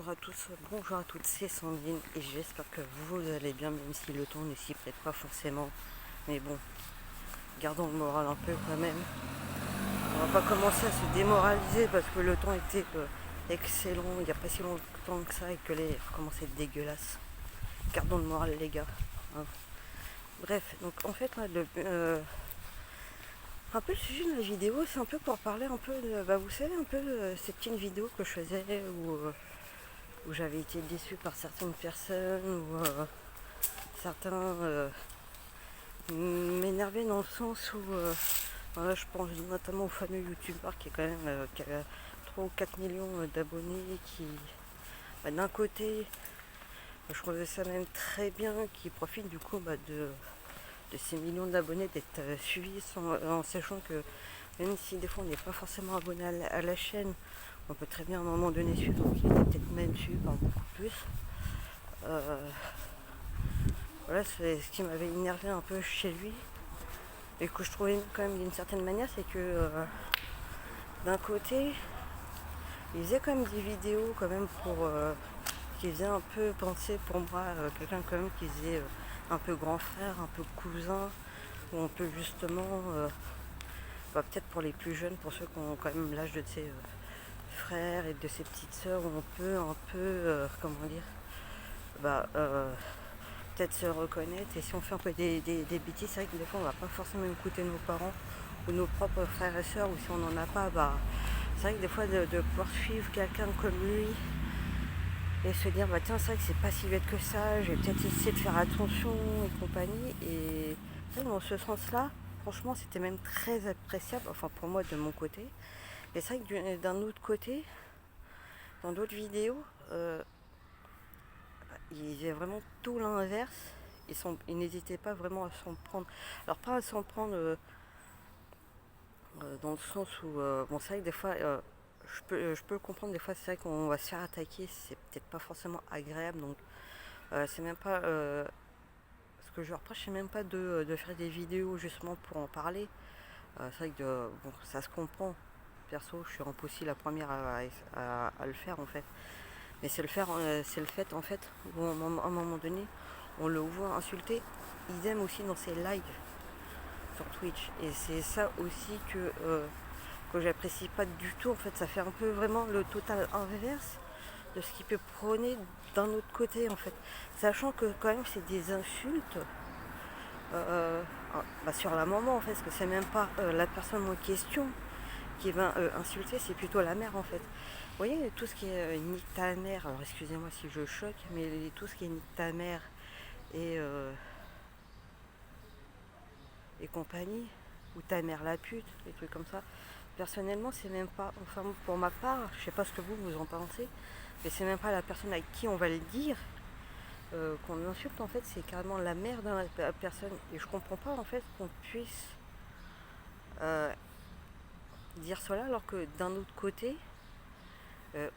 Bonjour à tous, bonjour à toutes, c'est Sandrine et j'espère que vous allez bien, même si le temps ne s'y prête pas forcément. Mais bon, gardons le moral un peu quand même. On va pas commencer à se démoraliser parce que le temps était excellent il n'y a pas si longtemps que ça et que l'air commence à être dégueulasse. Gardons le moral les gars. Hein. Bref, donc en fait, là, un peu le sujet de la vidéo, c'est un peu pour parler un peu de, vous savez, un peu de ces petites vidéos que je faisais où j'avais été déçu par certaines personnes, ou certains m'énervaient dans le sens où, voilà, je pense notamment au fameux youtubeur qui est quand même qui a 3 ou 4 millions d'abonnés, qui d'un côté, je trouvais ça même très bien, qui profite du coup de ces millions d'abonnés d'être suivis en sachant que même si des fois on n'est pas forcément abonné à la chaîne, on peut très bien à un moment donné suivre, donc il était peut-être même suivi par beaucoup plus. Euh, voilà, c'est ce qui m'avait énervé un peu chez lui et que je trouvais quand même d'une certaine manière, c'est que d'un côté, il faisait quand même des vidéos quand même qui faisait un peu penser pour moi quelqu'un quand même qui faisait un peu grand frère, un peu cousin, où on peut justement, peut-être pour les plus jeunes, pour ceux qui ont quand même l'âge de ses frères et de ses petites sœurs, où on peut un peu, comment dire, bah, peut-être se reconnaître. Et si on fait un peu des bêtises, c'est vrai que des fois on va pas forcément écouter nos parents ou nos propres frères et sœurs, ou si on n'en a pas, c'est vrai que des fois de pouvoir suivre quelqu'un comme lui et se dire tiens, c'est vrai que c'est pas si bête que ça, je vais peut-être essayer de faire attention et compagnie. Et dans ce sens-là, franchement, c'était même très appréciable, enfin pour moi de mon côté. Et c'est vrai que d'un autre côté, dans d'autres vidéos, il y a vraiment tout l'inverse. Ils n'hésitaient pas vraiment à s'en prendre. Alors pas à s'en prendre dans le sens où, bon, c'est vrai que des fois, je peux le comprendre, des fois c'est vrai qu'on va se faire attaquer, c'est peut-être pas forcément agréable, donc c'est même pas, ce que je reproche, c'est même pas de faire des vidéos justement pour en parler. C'est vrai que bon, ça se comprend. Perso, je suis un peu aussi la première à le faire en fait. Mais c'est le fait en fait où à un moment donné, on le voit insulter. Idem aussi dans ses lives sur Twitch. Et c'est ça aussi que j'apprécie pas du tout. En fait, ça fait un peu vraiment le total inverse de ce qu'il peut prôner d'un autre côté en fait. Sachant que quand même c'est des insultes sur la maman en fait, parce que c'est même pas la personne en question qui va insulter, c'est plutôt la mère en fait. Vous voyez, tout ce qui est nique ta mère, alors excusez-moi si je choque, mais tout ce qui est nique ta mère et, euh, et compagnie, ou ta mère la pute, des trucs comme ça, personnellement, c'est même pas, enfin pour ma part, je sais pas ce que vous en pensez, mais c'est même pas la personne à qui on va le dire qu'on insulte, en fait, c'est carrément la mère de la personne. Et je comprends pas en fait qu'on puisse euh, dire cela alors que d'un autre côté,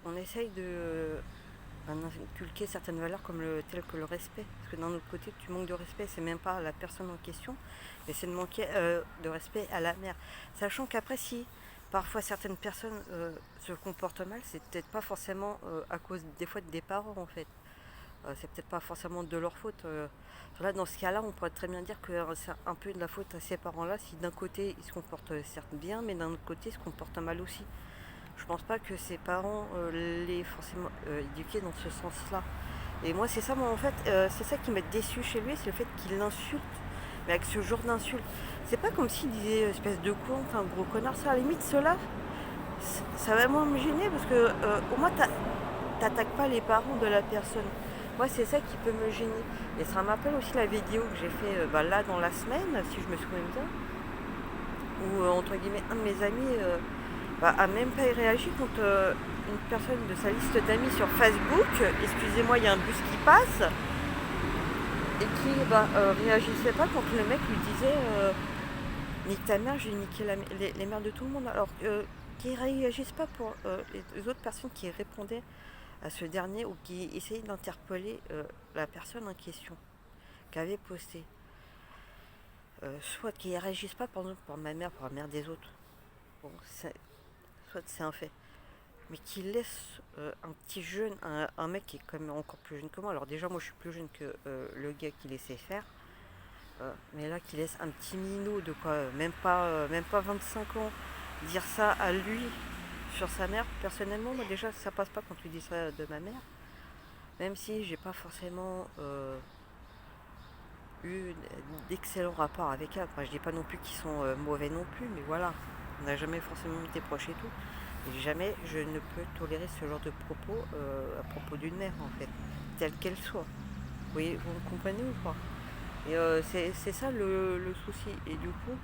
on essaye de inculquer certaines valeurs comme telles que le respect. Parce que d'un autre côté, tu manques de respect, c'est même pas la personne en question, mais c'est de manquer de respect à la mère. Sachant qu'après, si parfois certaines personnes se comportent mal, c'est peut-être pas forcément à cause des fois des parents en fait. C'est peut-être pas forcément de leur faute. Là, dans ce cas-là, on pourrait très bien dire que c'est un peu de la faute à ces parents-là si d'un côté ils se comportent certes bien, mais d'un autre côté ils se comportent mal aussi. Je pense pas que ses parents l'aient forcément éduqué dans ce sens-là. Et moi, c'est ça, moi, en fait, c'est ça qui m'a déçu chez lui, c'est le fait qu'il l'insulte, mais avec ce genre d'insulte. C'est pas comme s'il disait espèce de con, enfin gros connard, ça, à la limite, cela, ça va moins me gêner parce que au moins, t'attaques pas les parents de la personne. Moi, c'est ça qui peut me gêner. Et ça m'appelle aussi la vidéo que j'ai fait là dans la semaine, si je me souviens bien, où entre guillemets, un de mes amis a même pas réagi quand une personne de sa liste d'amis sur Facebook, excusez-moi, il y a un bus qui passe, et qui réagissait pas quand le mec lui disait nique ta mère, j'ai niqué les mères de tout le monde. Alors qui réagissent pas pour les autres personnes qui répondaient à ce dernier ou qui essayaient d'interpeller la personne en question qui avait posté. Soit qui réagissent pas pour ma mère, pour la mère des autres. Bon, soit c'est un fait. mais qui laisse un petit jeune, un mec qui est quand même encore plus jeune que moi. Alors déjà, moi je suis plus jeune que le gars qui laissait faire. Mais là, qui laisse un petit minot de quoi, même pas 25 ans, dire ça à lui sur sa mère. Personnellement, moi déjà, ça passe pas quand tu dis ça de ma mère. Même si j'ai pas forcément eu d'excellents rapports avec elle. Enfin, je dis pas non plus qu'ils sont mauvais non plus, mais voilà, on n'a jamais forcément été proches et tout. Et jamais je ne peux tolérer ce genre de propos à propos d'une mère en fait, telle qu'elle soit. Oui, vous me comprenez ou pas? Et c'est ça le souci. Et du coup,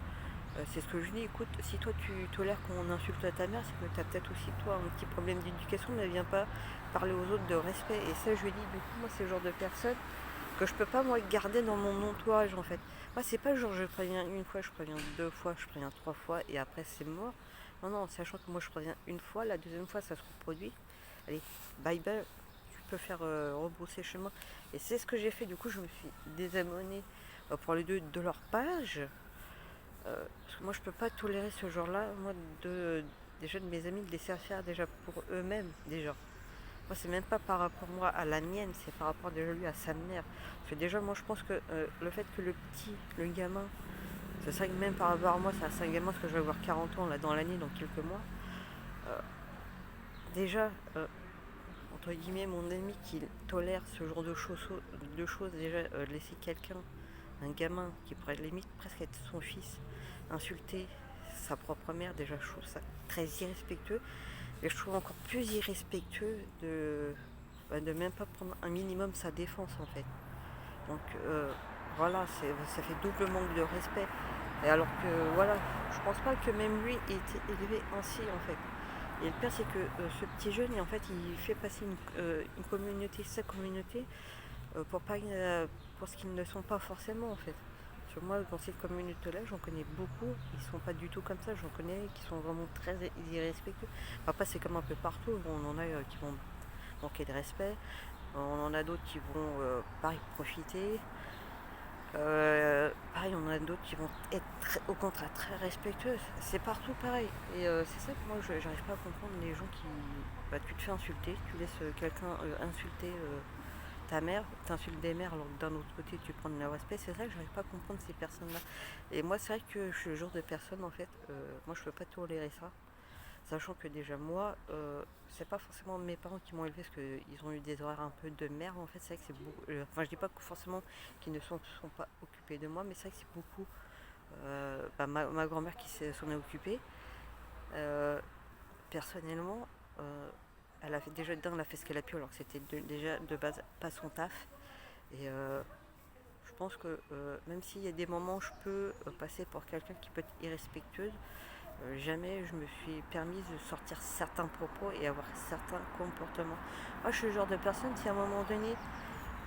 c'est ce que je dis, écoute, si toi tu tolères qu'on insulte ta mère, c'est que tu as peut-être aussi toi un petit problème d'éducation, ne viens pas parler aux autres de respect. Et ça je lui dis, du coup, moi c'est le genre de personne que je peux pas moi garder dans mon entourage en fait. Moi c'est pas genre je préviens une fois, je préviens deux fois, je préviens trois fois et après c'est mort. Non, non, sachant que moi je préviens une fois, la deuxième fois ça se reproduit. Allez, bye bye, tu peux faire rebrousser chemin. Et c'est ce que j'ai fait, du coup je me suis désabonnée pour les deux de leur page. Parce que moi je peux pas tolérer ce genre-là, moi déjà de mes amis de laisser faire déjà pour eux-mêmes déjà. Moi c'est même pas par rapport moi à la mienne, c'est par rapport déjà lui à sa mère. Parce que déjà moi je pense que le fait que le gamin, c'est ça que même par rapport à moi, c'est un gamin parce que je vais avoir 40 ans là dans l'année, dans quelques mois. Euh, déjà, entre guillemets, mon ami qui tolère ce genre de choses déjà, laisser quelqu'un, un gamin qui pourrait limite presque être son fils, insulter sa propre mère, déjà je trouve ça très irrespectueux. Et je trouve encore plus irrespectueux de même pas prendre un minimum sa défense en fait. Donc voilà, ça fait double manque de respect. Et alors que voilà, je pense pas que même lui ait été élevé ainsi en fait. Et le pire c'est que ce petit jeune, en fait, il fait passer une communauté, sa communauté, pour ce qu'ils ne sont pas forcément en fait. Parce que moi, dans cette communauté-là, j'en connais beaucoup, ils sont pas du tout comme ça, j'en connais qui sont vraiment très irrespectueux. Après, c'est comme un peu partout, on en a qui vont manquer de respect, on en a d'autres qui vont, pareil, profiter. Pareil, on en a d'autres qui vont être au contraire très respectueuses. C'est partout pareil. Et c'est ça que moi, j'arrive pas à comprendre les gens qui. Bah, tu te fais insulter, tu laisses quelqu'un insulter ta mère, t'insultes des mères alors que d'un autre côté tu prends le respect, c'est ça que j'arrive pas à comprendre ces personnes-là. Et moi c'est vrai que je suis le genre de personne en fait, moi je peux pas tolérer ça. Sachant que déjà moi, c'est pas forcément mes parents qui m'ont élevé parce qu'ils ont eu des horaires un peu de merde en fait, c'est vrai que c'est beaucoup. Enfin je dis pas que forcément qu'ils ne sont pas occupés de moi, mais c'est vrai que c'est beaucoup ma grand-mère qui s'en est occupée. Euh, Personnellement, elle a fait déjà elle a fait ce qu'elle a pu alors que c'était déjà de base pas son taf. Et je pense que même s'il y a des moments où je peux passer pour quelqu'un qui peut être irrespectueuse, jamais je me suis permise de sortir certains propos et avoir certains comportements. Moi je suis le genre de personne si à un moment donné,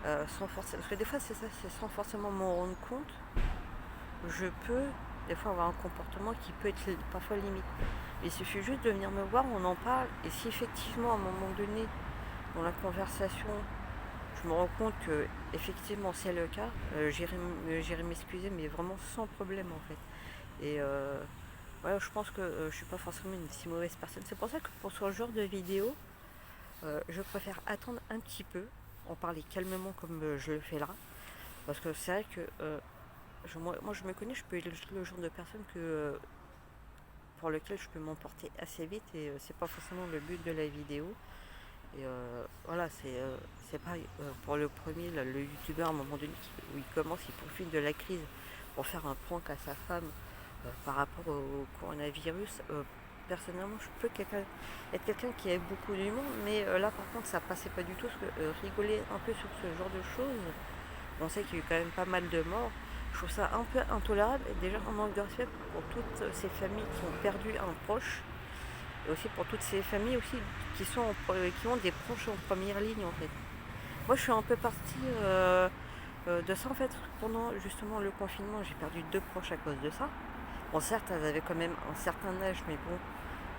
parce que des fois c'est ça, c'est sans forcément m'en rendre compte, je peux des fois avoir un comportement qui peut être parfois limite. Il suffit juste de venir me voir, on en parle, et si effectivement à un moment donné, dans la conversation, je me rends compte que effectivement c'est le cas, j'irai m'excuser, mais vraiment sans problème en fait. Et voilà, je pense que je suis pas forcément une si mauvaise personne. C'est pour ça que pour ce genre de vidéo, je préfère attendre un petit peu, en parler calmement comme je le fais là, parce que c'est vrai que moi je me connais, je peux être le genre de personne pour lequel je peux m'emporter assez vite et c'est pas forcément le but de la vidéo. Et voilà, c'est pareil. Pour le premier, là, le youtubeur, à un moment donné, où il commence, il profite de la crise pour faire un prank à sa femme par rapport au coronavirus. Personnellement, je peux être quelqu'un qui a beaucoup d'humour, mais là, par contre, ça passait pas du tout. Parce que rigoler un peu sur ce genre de choses, on sait qu'il y a eu quand même pas mal de morts. Je trouve ça un peu intolérable et déjà un manque de respect pour toutes ces familles qui ont perdu un proche et aussi pour toutes ces familles aussi qui ont des proches en première ligne en fait. Moi je suis un peu partie de ça en fait. Pendant justement le confinement, j'ai perdu deux proches à cause de ça. Bon certes, elles avaient quand même un certain âge, mais bon,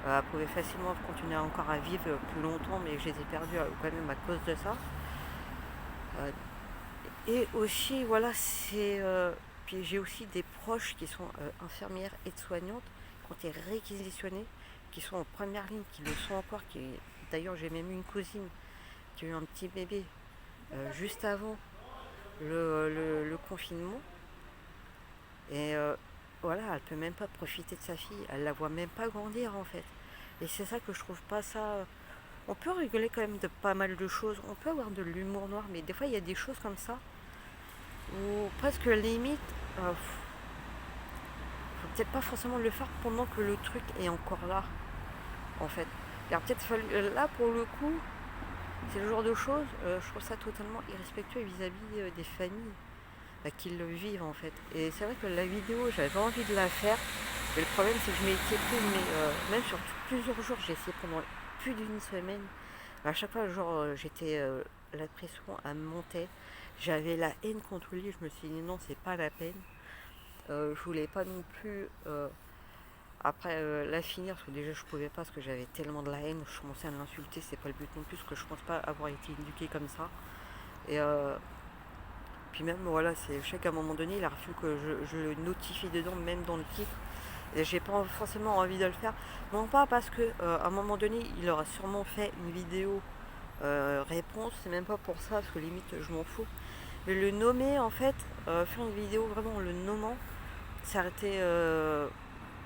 elles pouvaient facilement continuer encore à vivre plus longtemps, mais je les ai perdues quand même à cause de ça. Euh, et aussi, voilà, puis j'ai aussi des proches qui sont infirmières, aides-soignantes, qui ont été réquisitionnés, qui sont en première ligne, qui le sont encore, d'ailleurs j'ai même eu une cousine qui a eu un petit bébé juste avant le confinement. Et voilà, elle peut même pas profiter de sa fille, elle la voit même pas grandir en fait. Et c'est ça que je trouve pas ça. On peut rigoler quand même de pas mal de choses, on peut avoir de l'humour noir, mais des fois il y a des choses comme ça où presque limite, faut peut-être pas forcément le faire pendant que le truc est encore là en fait. Il a peut-être fallu, là pour le coup, c'est le genre de choses, je trouve ça totalement irrespectueux vis-à-vis des familles qui le vivent en fait. Et c'est vrai que la vidéo, j'avais envie de la faire, mais le problème c'est que je m'étais pris, même sur plusieurs jours, j'ai essayé pendant plus d'une semaine. À chaque fois, genre, la pression elle montait, j'avais la haine contre lui, je me suis dit non, c'est pas la peine. Je voulais pas non plus après la finir, parce que déjà je pouvais pas, parce que j'avais tellement de la haine, je commençais à l'insulter, c'est pas le but non plus, parce que je pense pas avoir été éduquée comme ça. Et puis même, voilà, je sais qu'à un moment donné, il a fallu que je le notifie dedans, même dans le titre. Et j'ai pas forcément envie de le faire. Non pas parce que à un moment donné, il aura sûrement fait une vidéo réponse, c'est même pas pour ça, parce que limite je m'en fous. Mais le nommer en fait, faire une vidéo vraiment en le nommant, ça a été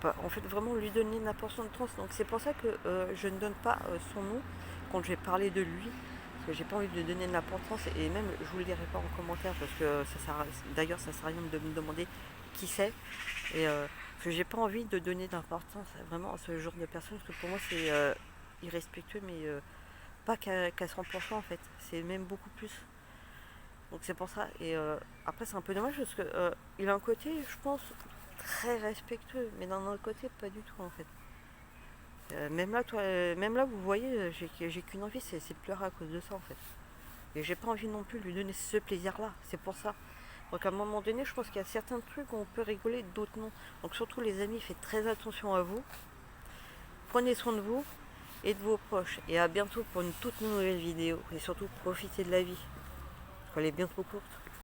en fait vraiment lui donner une importance de trans. Donc c'est pour ça que je ne donne pas son nom quand je vais parler de lui. Parce que j'ai pas envie de lui donner de l'importance et même je vous le dirai pas en commentaire parce que d'ailleurs ça sert à rien de me demander qui c'est. Et parce que j'ai pas envie de donner d'importance vraiment à ce genre de personnes parce que pour moi c'est irrespectueux mais pas qu'à 100% en fait. C'est même beaucoup plus. Donc c'est pour ça. Et après c'est un peu dommage parce que il a un côté, je pense, très respectueux, mais d'un autre côté pas du tout en fait. Même là vous voyez, j'ai qu'une envie, c'est de pleurer à cause de ça en fait. Et j'ai pas envie non plus de lui donner ce plaisir-là, c'est pour ça. Donc à un moment donné, je pense qu'il y a certains trucs où on peut rigoler, d'autres non. Donc surtout les amis, faites très attention à vous. Prenez soin de vous et de vos proches. Et à bientôt pour une toute nouvelle vidéo. Et surtout profitez de la vie. Elle est bientôt courte.